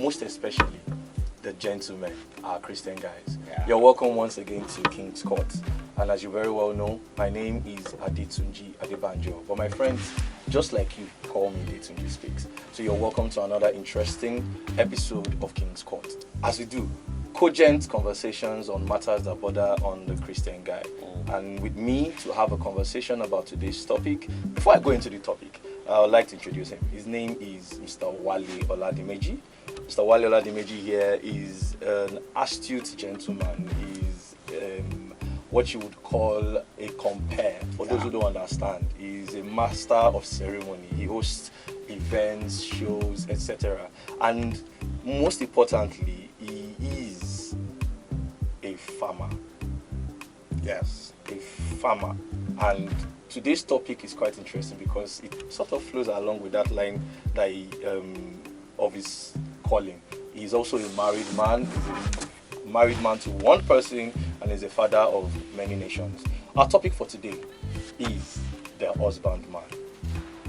most especially the gentlemen, our Christian guys. Yeah. You're welcome once again to King's Court. And as you very well know, my name is Adetunji Adebanjo. But my friends, just like you, call me Adetunji Speaks. So you're welcome to another interesting episode of King's Court. As we do, cogent conversations on matters that border on the Christian guy. And with me to have a conversation about today's topic, before I go into the topic, I would like to introduce him. His name is Mr. Wale Oladimeji. Mr. Wale Oladimeji here is an astute gentleman. He's what you would call a compere. For those who don't understand, he's a master of ceremony. He hosts events, shows, etc. And most importantly, he is a farmer. Yes. A farmer. And today's topic is quite interesting because it sort of flows along with that line that of his calling. He's also a married man. He's a married man to one person and is a father of many nations. Our topic for today is the husbandman.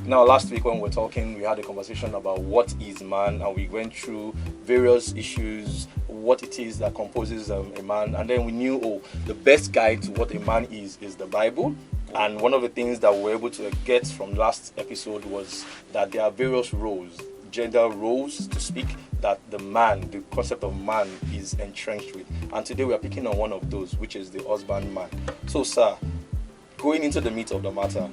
Now, last week when we were talking, we had a conversation about what is man, and we went through various issues, what it is that composes a man, and then we knew, the best guide to what a man is the Bible. And one of the things that we were able to get from last episode was that there are various roles, gender roles to speak, that the concept of man is entrenched with. And today we are picking on one of those, which is the husbandman. So, sir, going into the meat of the matter,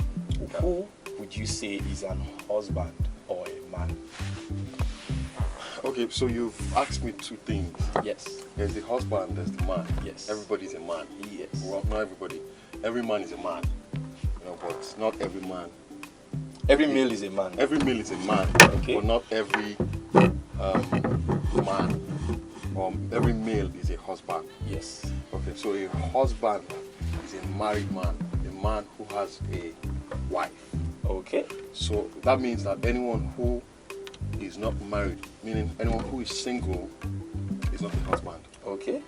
who would you say is an husband or a man? Okay, so you've asked me two things. Yes. There's the husband, there's the man. Yes. Everybody's a man. Yes. Well, not everybody. Every man is a man. But not every man. Every male is a man. Every male is a man. Okay. But not every man. Every male is a husband. Yes. Okay, so a husband is a married man, a man who has a wife. Okay. So that means that anyone who is not married, meaning anyone who is single, is not a husband. Okay.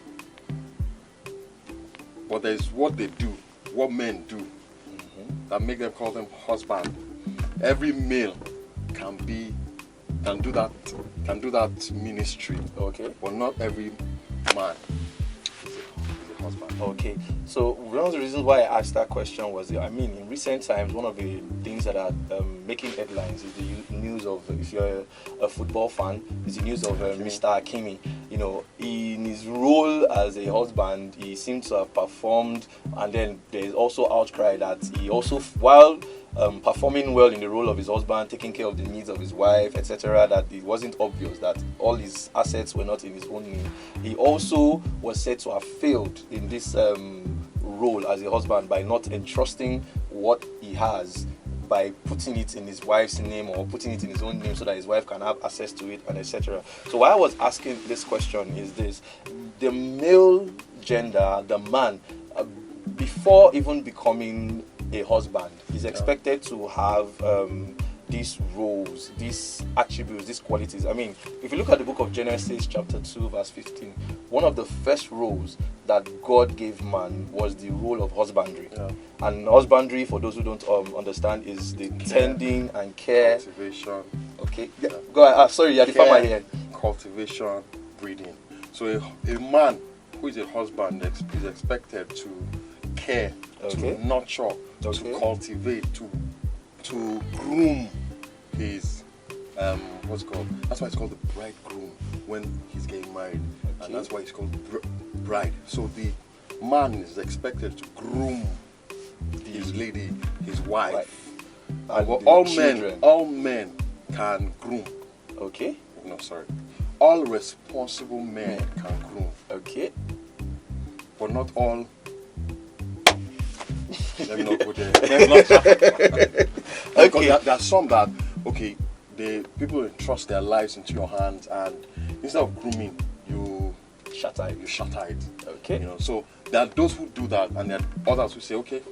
But there's what they do, what men do, that make them call them husband. Every male can do that ministry. Okay. But not every man is a husband. Okay, so one of the reasons why I asked that question was, in recent times, one of the things that are making headlines is the news of, if you're a football fan, is the news of Mr. Hakimi. In his role as a husband, he seems to have performed, and then there's also outcry that he also, while performing well in the role of his husband, taking care of the needs of his wife, etc., that it wasn't obvious that all his assets were not in his own name. He also was said to have failed in this role as a husband by not entrusting what he has, by putting it in his wife's name or putting it in his own name so that his wife can have access to it, and etc. So why I was asking this question is this: the male gender, the man, before even becoming a husband, is expected to have these roles, these attributes, these qualities. If you look at the book of Genesis chapter 2 verse 15, one of the first roles that God gave man was the role of husbandry. And husbandry, for those who don't understand, is the tending and care. Cultivation. Okay, go ahead. Sorry, you're the farmer here. Cultivation, breeding. So a man who is a husband is expected to care, to nurture, to cultivate, to groom his what's it called? That's why it's called the bridegroom when he's getting married, and that's why it's called bride. So the man is expected to groom his lady, his wife. And all men can groom. Okay. No, sorry. All responsible men can groom. Okay. But not all. Let me not go there. Because there are some that, the people entrust their lives into your hands, and instead of grooming, you shatter it. Okay. So there are those who do that, and there are others who say, okay,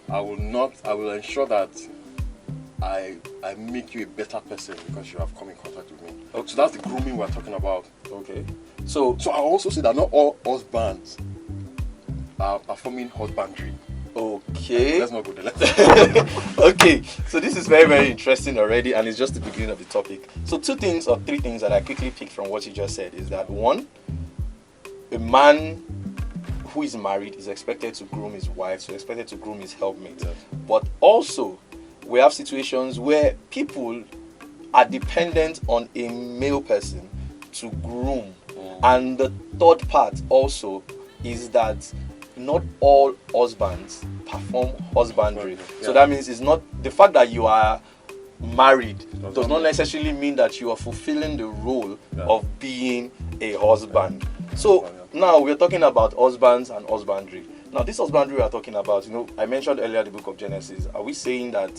I will ensure that I make you a better person because you have come in contact with me. Okay. So that's the grooming we're talking about. Okay. So I also say that not all husbands are performing husbandry. Okay. Okay. Let's not go there. Okay, so this is very, very interesting already, and it's just the beginning of the topic. So 2 things or 3 things that I quickly picked from what you just said is that 1, a man who is married is expected to groom his wife, so expected to groom his helpmate. Yes. But also, we have situations where people are dependent on a male person to groom. And the third part also is that not all husbands perform husbandry. Yeah. So that means it's not the fact that you are married does not necessarily mean that you are fulfilling the role of being a husband. So now we're talking about husbands and husbandry. Now this husbandry we are talking about, I mentioned earlier the book of Genesis. Are we saying that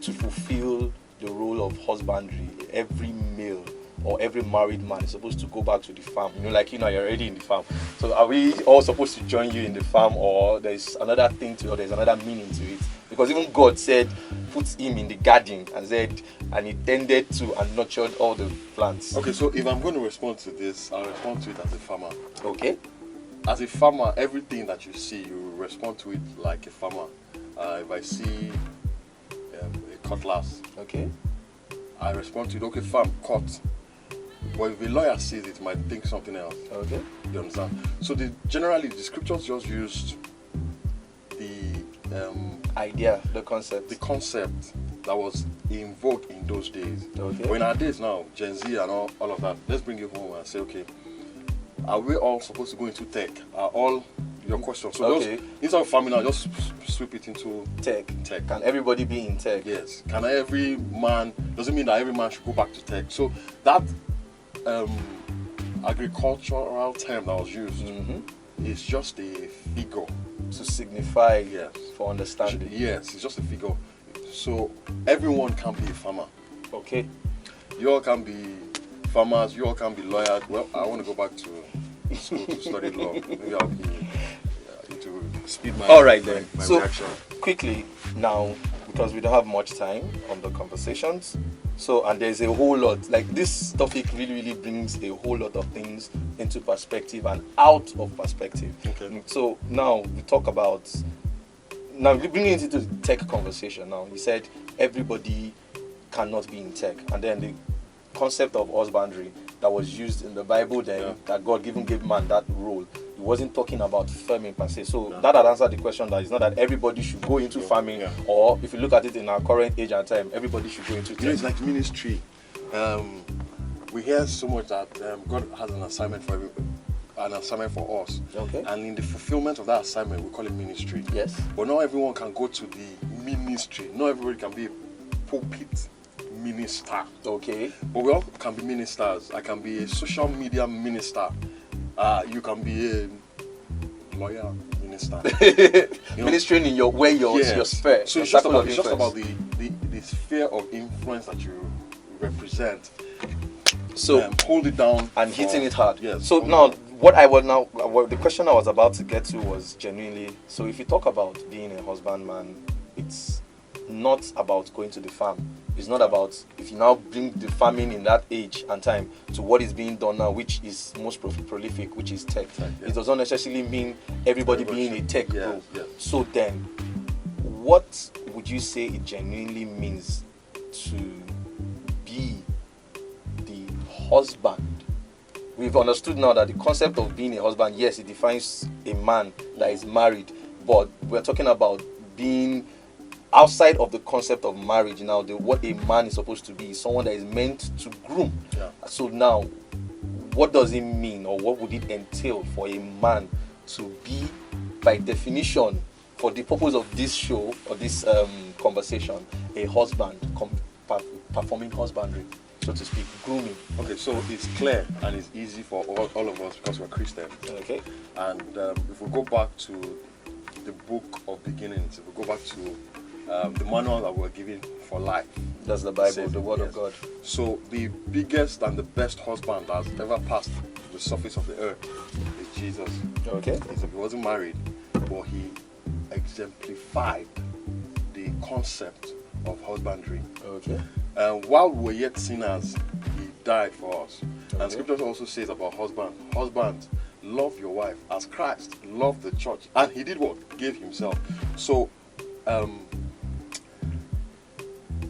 to fulfill the role of husbandry, every male or every married man is supposed to go back to the farm? You're already in the farm. So are we all supposed to join you in the farm, or there's another thing to it, or there's another meaning to it? Because even God said, put him in the garden and he tended to and nurtured all the plants. Okay, so if I'm going to respond to this, I'll respond to it as a farmer. Okay. As a farmer, everything that you see, you respond to it like a farmer. If I see a cutlass, okay, I respond to it, okay, farm, cut. But if a lawyer sees it, he might think something else. Okay. You understand? So generally, the scriptures just used the idea, the concept that was in vogue in those days. Okay. But in our days now, Gen Z and all of that, let's bring it home and say, okay, are we all supposed to go into tech? Are all your questions? So okay, instead of farming now, just sweep it into tech. Can everybody be in tech? Yes. Can every man? Doesn't mean that every man should go back to tech. So that agricultural term that was used is just a figure to signify, for understanding. Yes, it's just a figure. So everyone can be a farmer. Okay. You all can be farmers. You all can be lawyers. Well, I want to go back to school to study law. Maybe I'll be to speed my. All right then. My so reaction. Quickly now, because we don't have much time on the conversations. So, and there's a whole lot, like this topic really brings a whole lot of things into perspective and out of perspective. Okay. So now we talk about, now we bring it into the tech conversation now. You said everybody cannot be in tech. And then the concept of husbandry that was used in the Bible then, that God gave man that role. He wasn't talking about farming per se. So that had answered the question that it's not that everybody should go into farming, or if you look at it in our current age and time, everybody should go into tech. It's like ministry. We hear so much that God has an assignment for us. Okay. And in the fulfillment of that assignment, we call it ministry. Yes. But not everyone can go to the ministry. Not everybody can be a pulpit minister. Okay. But we all can be ministers. I can be a social media minister. You can be a lawyer minister. Ministering in your sphere. So it's just about the sphere of influence that you represent. So hold it down and hitting it hard. Yes. So now the question I was about to get to was genuinely, so if you talk about being a husbandman, it's not about going to the farm. It's not about, if you now bring the farming in that age and time to what is being done now, which is most prolific, which is tech. It does not necessarily mean everybody being a tech pro. So then, what would you say it genuinely means to be the husband? We've understood now that the concept of being a husband, yes, it defines a man that is married, but we're talking about being outside of the concept of marriage now. What a man is supposed to be, someone that is meant to groom. So now, what does it mean, or what would it entail for a man to be, by definition, for the purpose of this show or this conversation, a husband performing husbandry, so to speak, grooming? Okay, so it's clear and it's easy for all of us because we're Christians. Okay. And if we go back to the book of beginnings, if we go back to the manual that we're given for life. That's the Bible, the Word of God. So the biggest and the best husband that has ever passed the surface of the earth is Jesus. Okay. He wasn't married, but he exemplified the concept of husbandry. Okay. While we were yet sinners, he died for us. Okay. And scripture also says about husbands, love your wife as Christ loved the church. And he did what? Gave himself. So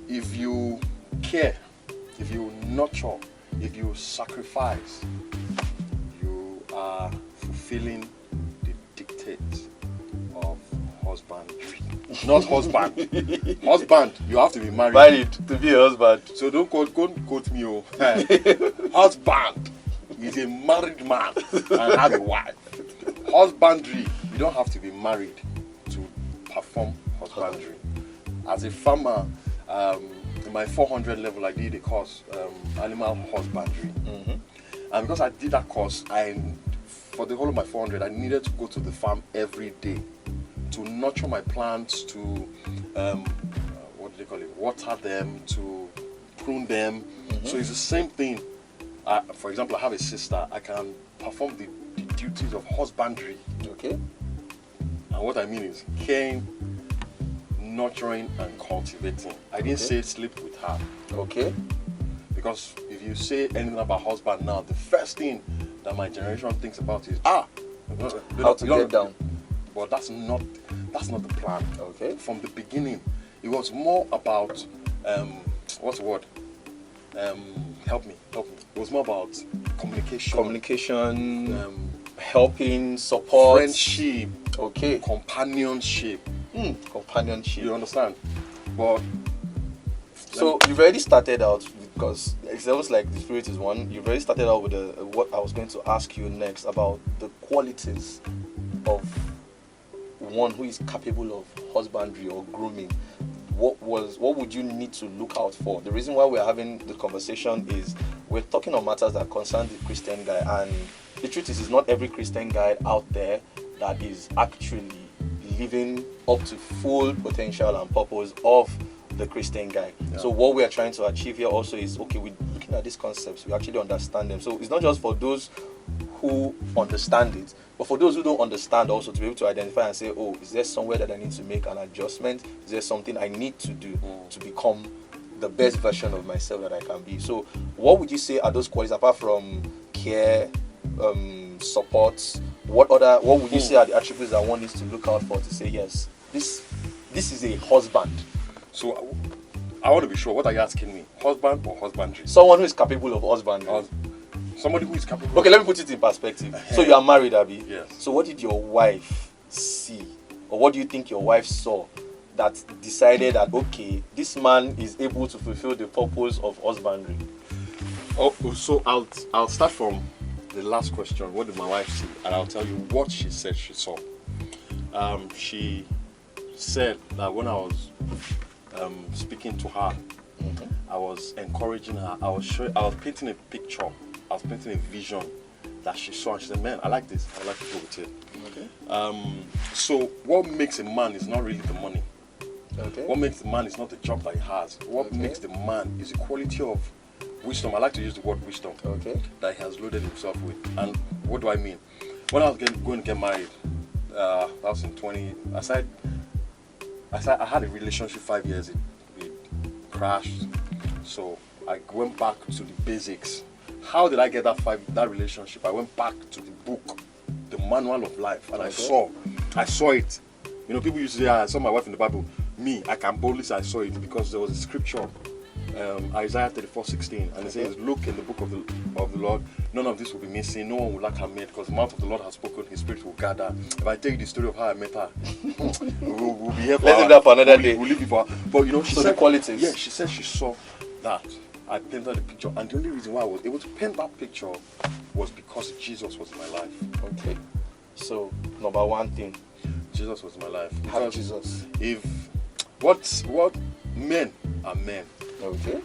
if you care, if you nurture, if you sacrifice, you are fulfilling the dictates of husbandry. Not husband. Husband, you have to be married. Married to be a husband. So don't quote me. Oh. Husband is a married man and has a wife. Husbandry, you don't have to be married to perform husbandry. As a farmer, in my 400 level, I did a course, animal husbandry. And because I did that course, for the whole of my 400, I needed to go to the farm every day to nurture my plants, to what do they call it? Water them, to prune them. So it's the same thing. For example, I have a sister. I can perform the duties of husbandry. Okay. And what I mean is caring, nurturing, and cultivating. I didn't say sleep with her. Okay. Because if you say anything about husband now, the first thing that my generation thinks about is how to get down. But that's not the plan. Okay. From the beginning, it was more about what's the word? Help me. It was more about communication, helping, support, friendship, okay, companionship. Companionship. You understand? But so you've already started out, because it's almost like the spirit is one. You've already started out with what I was going to ask you next about the qualities of one who is capable of husbandry or grooming. What would you need to look out for? The reason why we're having the conversation is we're talking on matters that concern the Christian guy, and the truth is not every Christian guy out there that is actually living up to full potential and purpose of the Christian guy. Yeah. So what we are trying to achieve here also is, okay, we're looking at these concepts, we actually understand them. So it's not just for those who understand it, but for those who don't understand also, to be able to identify and say, oh, is there somewhere that I need to make an adjustment? Is there something I need to do to become the best version of myself that I can be? So what would you say are those qualities, apart from care, support? What would you say are the attributes that one needs to look out for to say, yes, this is a husband? So I want to be sure, what are you asking me? Husband or husbandry? Someone who is capable of husbandry. Somebody who is capable. Okay, let me put it in perspective. So you are married, Abi? Yes. So what did your wife see, or what do you think your wife saw that decided that, okay, this man is able to fulfill the purpose of husbandry? Oh, so I'll start from the last question. What did my wife see? And I'll tell you what she said she saw. She said that when I was speaking to her, I was encouraging her. I was painting a picture. I was painting a vision that she saw, and she said, "Man, I like this. I like to go with it." Okay. So what makes a man is not really the money. Okay. What makes the man is not the job that he has. What makes the man is the quality of wisdom. I like to use the word wisdom. Okay. That he has loaded himself with. And what do I mean? When I was going to get married, that was in 20. I had a relationship 5 years. It crashed. So I went back to the basics. How did I get that relationship? I went back to the book, the manual of life, and I saw it. You know, people used to say, I saw my wife in the Bible. Me, I can boldly say I saw it because there was a scripture, Isaiah 34:16, and it says, "Look in the book of the Lord, none of this will be missing, no one will lack her mate, because the mouth of the Lord has spoken, his spirit will gather." If I tell you the story of how I met her, we'll be here for let's leave that for another day. We'll leave it for her. But you know, she said the qualities. Yeah, she said she saw that. I painted the picture, and the only reason why I was able to paint that picture was because Jesus was in my life. Okay. So number one thing, Jesus was in my life. How Jesus? If what men are men. Okay.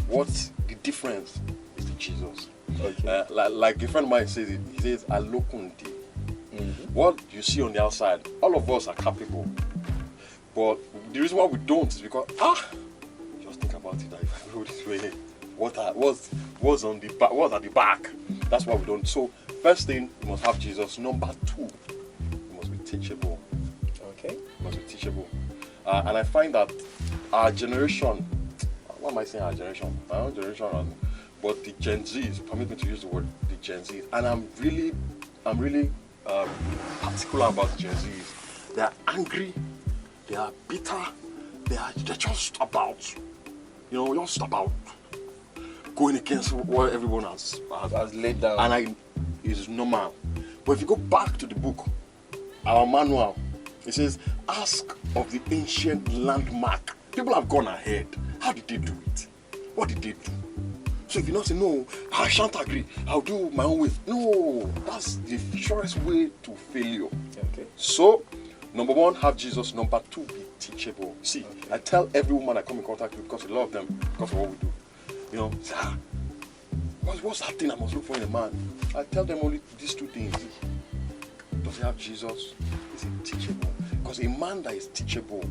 What's the difference is the Jesus. Okay. Like a friend of mine says it. He says, "Alokundi." What you see on the outside, all of us are capable, but the reason why we don't is because just think about it. If I go this way, what's on the back? What's at the back? That's why we don't. So first thing, you must have Jesus. Number two, you must be teachable. Okay. You must be teachable. And I find that our generation, what am I saying our generation? My own generation, but the Gen Zs, permit me to use the word the Gen Zs, and I'm really particular about the Gen Zs. They're angry, they are bitter, they're just about, just about going against what everyone has laid down. And it's normal. But if you go back to the book, our manual, it says, ask of the ancient landmark. People have gone ahead. How did they do it? What did they do? So if you not say, no, I shan't agree, I'll do my own way. No, that's the surest way to failure. Okay. So, number one, have Jesus. Number two, be teachable. See, I tell every woman I come in contact with, because a lot of them, because of what we do, say, what's that thing I must look for in a man? I tell them only these two things. Does he have Jesus? Is he teachable? Because a man that is teachable,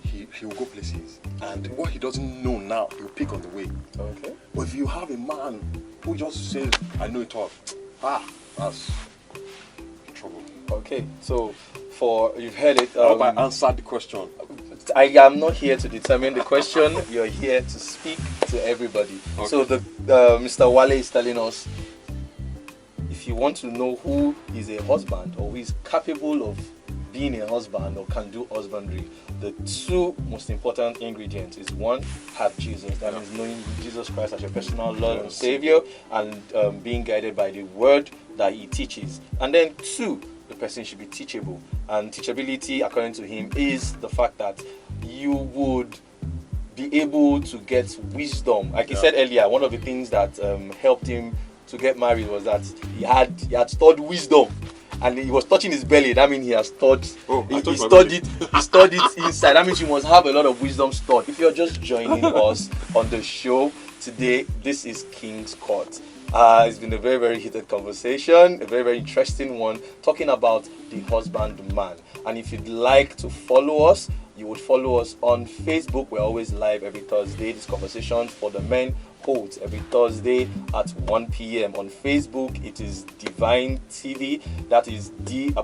he will go places. And what he doesn't know now, he'll pick on the way. Okay. But if you have a man who just says, I know it all, that's trouble. Okay, so you've heard it. I hope I answered the question. I am not here to determine the question. You're here to speak to everybody. Okay. So Mr. Wale is telling us, if you want to know who is a husband or who is capable of being a husband or can do husbandry, the two most important ingredients is one, have Jesus. That means knowing Jesus Christ as your personal Lord and Savior, and being guided by the word that he teaches. And then two, the person should be teachable. And teachability, according to him, is the fact that you would be able to get wisdom. Like he said earlier, one of the things that helped him to get married was that he had stored wisdom. And he was touching his belly. That means he has stored. He stored it inside. That means you must have a lot of wisdom stored. If you're just joining us on the show today, this is King's Court. It's been a very, very heated conversation, a very, very interesting one, talking about the husbandman. And if you'd like to follow us, you would follow us on Facebook. We're always live every Thursday. This conversation for the men holds every Thursday at 1 p.m. On Facebook, it is Divine TV. That is D'(VINE)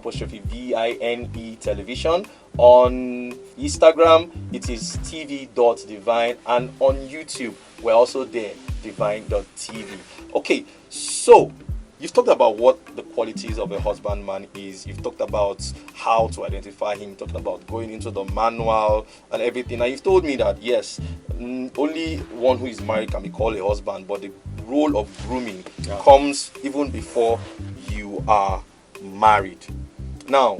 television. On Instagram, it is TV.divine. And on YouTube, we're also there, divine.tv. Okay, so you've talked about what the qualities of a husbandman is. You've talked about how to identify him. You've talked about going into the manual and everything. And you've told me that, yes, only one who is married can be called a husband, but the role of grooming comes even before you are married. Now,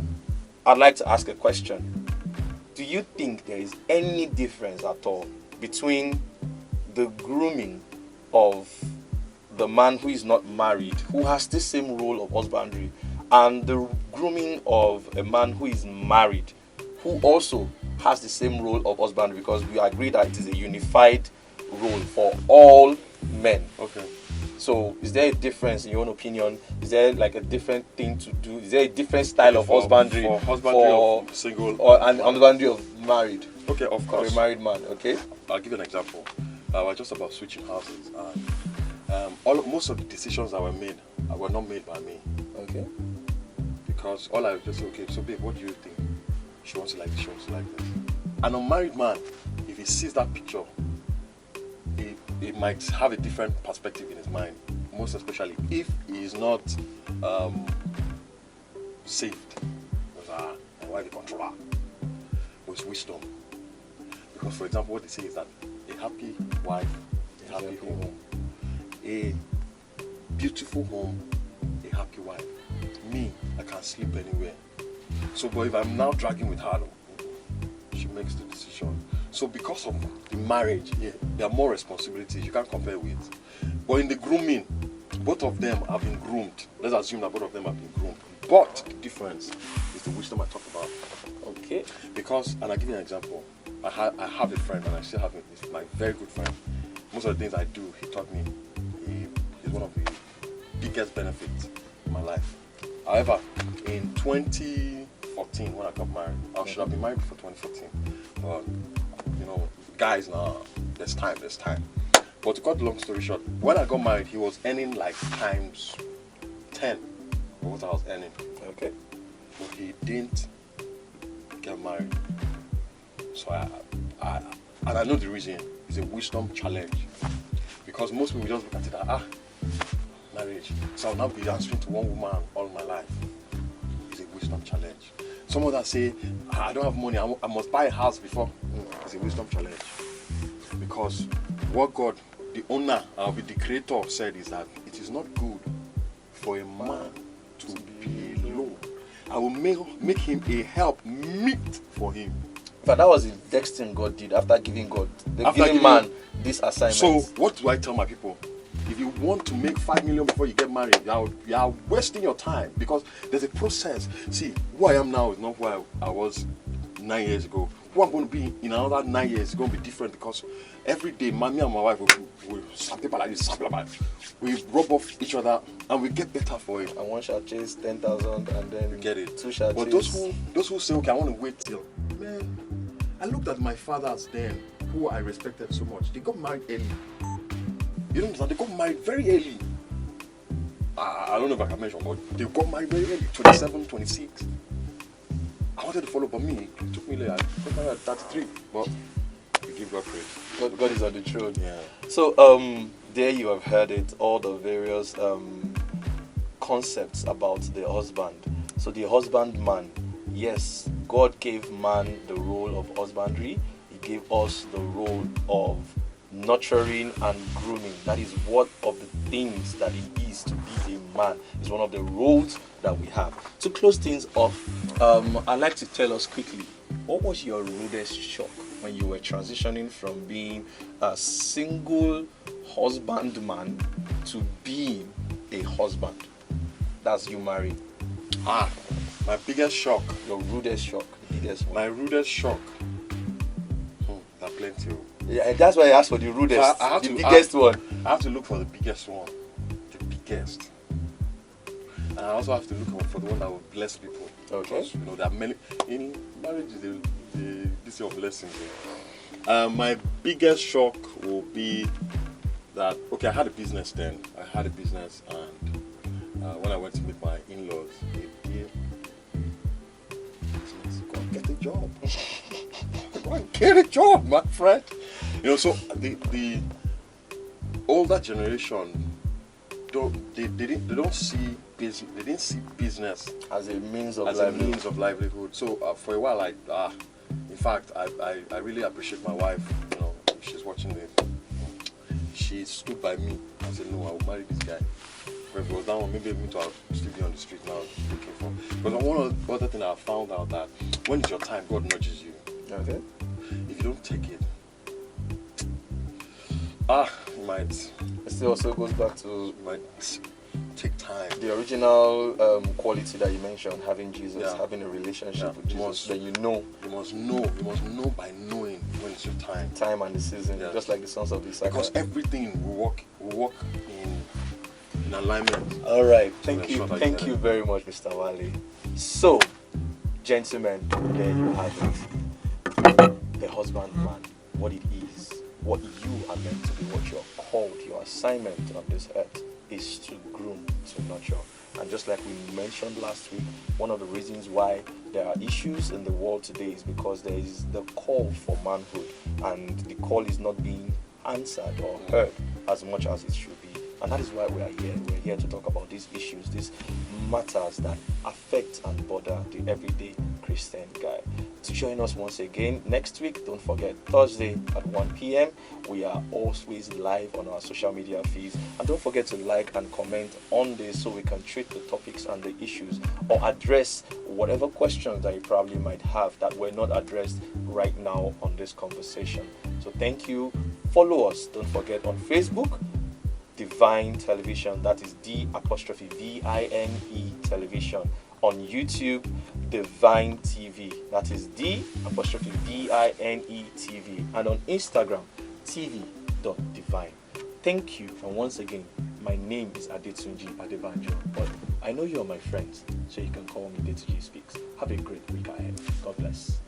I'd like to ask a question. Do you think there is any difference at all between the grooming of the man who is not married, who has the same role of husbandry, and the grooming of a man who is married, who also has the same role of husbandry? Because we agree that it is a unified role for all men. Okay. So is there a difference in your own opinion? Is there like a different thing to do? Is there a different style of husbandry for husbandry of single and husbandry of married? Okay, of course. For a married man, okay? I'll give you an example. We're just about switching houses, and most of the decisions that were made were not made by me. Okay. Because all I just say, okay, so babe, what do you think? She wants it like this, she wants it like this. An unmarried man, if he sees that picture, he might have a different perspective in his mind. Most especially if he is not saved. Because my wife is controller. With wisdom. Because for example, what they say is that a happy wife, a happy home. A beautiful home, a happy wife. Me, I can't sleep anywhere. So, but if I'm now dragging with her, she makes the decision. So because of the marriage, there are more responsibilities. You can't compare with. But in the grooming, both of them have been groomed. Let's assume that both of them have been groomed. But the difference is the wisdom I talk about. Okay. Because, and I'll give you an example. I have a friend, and I still have him. He's my very good friend. Most of the things I do, he taught me. He's one of the biggest benefits in my life. However, in 2014, when I got married, I should have been married before 2014. But, guys, now, there's time. But to cut the long story short, when I got married, he was earning like times 10 of what I was earning. Okay. But he didn't get married. So and I know the reason. It's a wisdom challenge. Because most people just look at it as, marriage. So I'll now be answering to one woman all my life. It's a wisdom challenge. Some others say, I don't have money, I must buy a house before. It's a wisdom challenge. Because what God, the owner, the creator said is that it is not good for a man to be alone. I will make him a help meet for him. But that was the next thing God did after giving man this assignment. So what do I tell my people? If you want to make 5 million before you get married, you are wasting your time, because there's a process. See, who I am now is not who I was 9 years ago. Who I'm going to be in another 9 years is going to be different, because every day, me and my wife will slap people like this, we rub off each other and we get better for it. And one shall chase 10,000 and then you get it. Two shall but chase. those who say, okay, I want to wait till, man, I looked at my fathers then, who I respected so much. They got married early. You know what I'm saying? They got married very early. I don't know if I can mention, but they got married very early, 27, 26. I wanted to follow, but me, it took me later. I got married at 33, but we give God praise. God is on the throne. Yeah. So, there you have heard it, all the various concepts about the husband. So the husbandman, yes, God gave man the role of husbandry. He gave us the role of nurturing and grooming. That is one of the things that it is to be a man. It's one of the roles that we have. To close things off, I'd like to tell us quickly, what was your rudest shock when you were transitioning from being a single husbandman to being a husband? That's you married. My biggest shock. Your rudest shock, the biggest one. My rudest shock. There are plenty. Yeah, that's why I asked for the rudest, So the biggest one. I have to look for the biggest one, the biggest. And I also have to look for the one that will bless people. Okay. Because, there are many in marriage. This your blessings. My biggest shock will be that I had a business then. I had a business, and when I went to meet my in-laws, they did business. Go and get a job. Go and get a job, my friend. So the older generation they didn't see business. They didn't see business as a means of livelihood. So for a while, in fact, I really appreciate my wife. If she's watching this, she stood by me and said, "No, I will marry this guy." If it was that one, maybe me to still be on the street now looking for. But one of the other thing I found out that when it's your time, God nudges you. Okay. If you don't take it, you might. It still also goes back to You might take time. the original quality that you mentioned, having Jesus, having a relationship with Jesus. Then you must know by knowing when it's your time and the season, just like the sons of Issachar. Because everything will work in alignment. All right, thank you very much, Mr. Wale. So, gentlemen, there you have it. The husbandman, what it is, what you are meant to be, what you're called, your assignment on this earth is to groom, to nurture. And just like we mentioned last week, one of the reasons why there are issues in the world today is because there is the call for manhood, and the call is not being answered or heard as much as it should be. And that is why we are here. We're here to talk about these issues, these matters that affect and bother the everyday Christian guy. To join us once again next week, don't forget, Thursday at 1 p.m. We are always live on our social media feeds. And don't forget to like and comment on this so we can treat the topics and the issues or address whatever questions that you probably might have that were not addressed right now on this conversation. So thank you. Follow us. Don't forget on Facebook, Divine Television, that is D''Vine Television. On YouTube, Divine TV, that is D''Vine TV. And on Instagram, TV.divine. Thank you, and once again, my name is Adetunji Adebanjo, but I know you are my friends, so you can call me Adetunji Speaks. Have a great week ahead. God bless.